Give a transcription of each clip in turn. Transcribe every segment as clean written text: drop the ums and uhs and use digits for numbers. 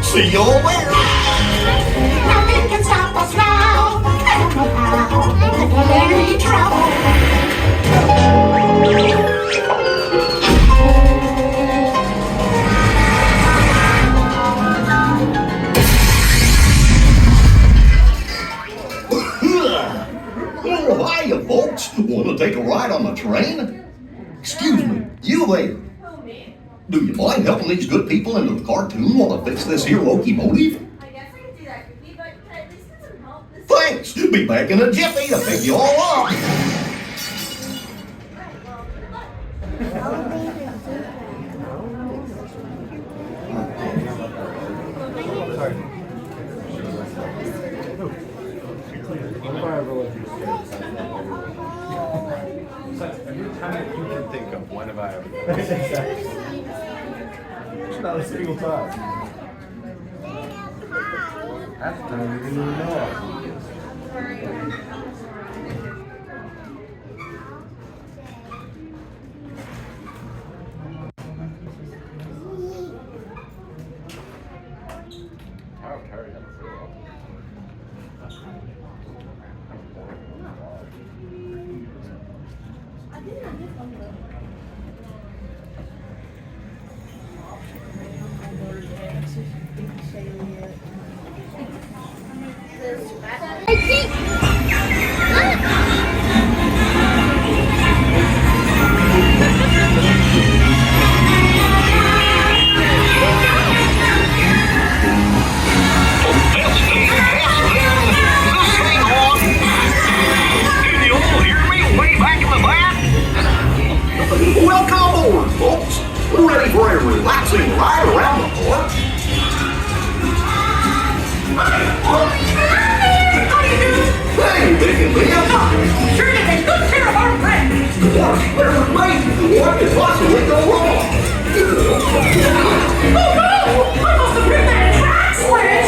See you all later. Nothing can stop us now. I don't know how. Could get any trouble. Oh, hiya, folks. Want to take a ride on the train? Excuse me, you there. Do you mind helping these good people into the cartoon while I fix this here locomotive? I guess I could do that, Cookie, but can I at least get some help this Thanks. Be back in a jiffy to pick you all up. Every time you can think of when have I ever done Not a single time. Half the time you didn't even know it. How tired am I? Welcome aboard, folks. We're ready for a relaxing ride around the park. Hey, Vic and Liam. Sure did a good care of our friends. What? There's amazing. What could possibly go wrong? Oh no! I must have been that track switch.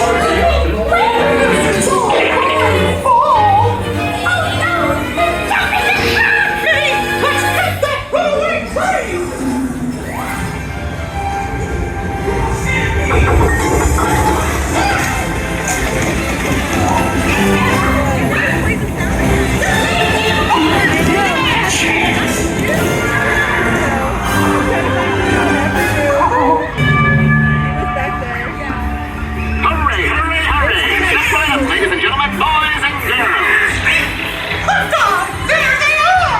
Hurry, hurry, hurry. Step right up, ladies and gentlemen, boys and girls. Liftoff! There they are!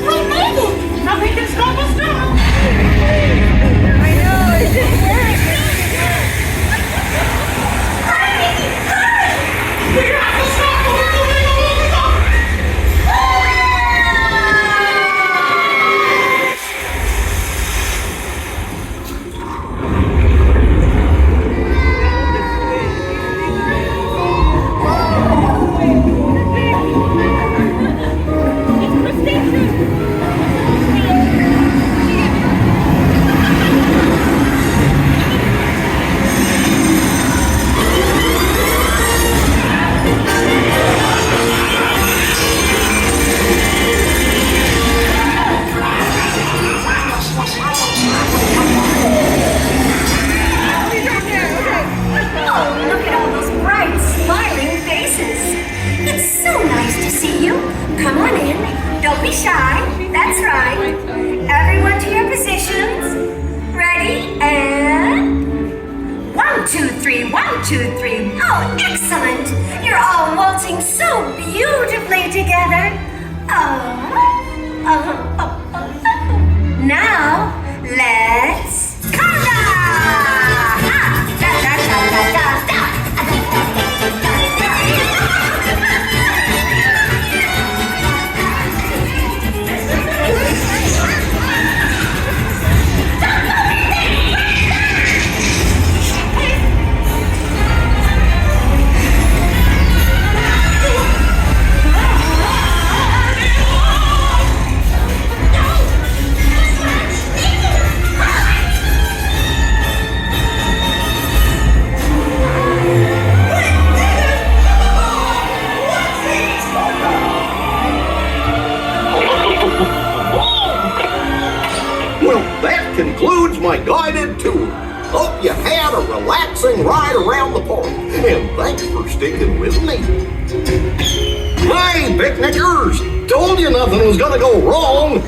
We made it! Nothing can stop us now! We have to stop or we're moving all the time! Oh, look at all those bright, smiling faces. It's so nice to see you. Come on in. Don't be shy. That's right. Everyone to your positions. Ready? And 1, 2, 3, 1, 2, 3. Oh, excellent. You're all waltzing so beautifully together. Now, let's conga! Da, da, da, da, da, da. relaxing ride around the park. And thanks for sticking with me. Hey, picnickers! Told you nothing was gonna go wrong.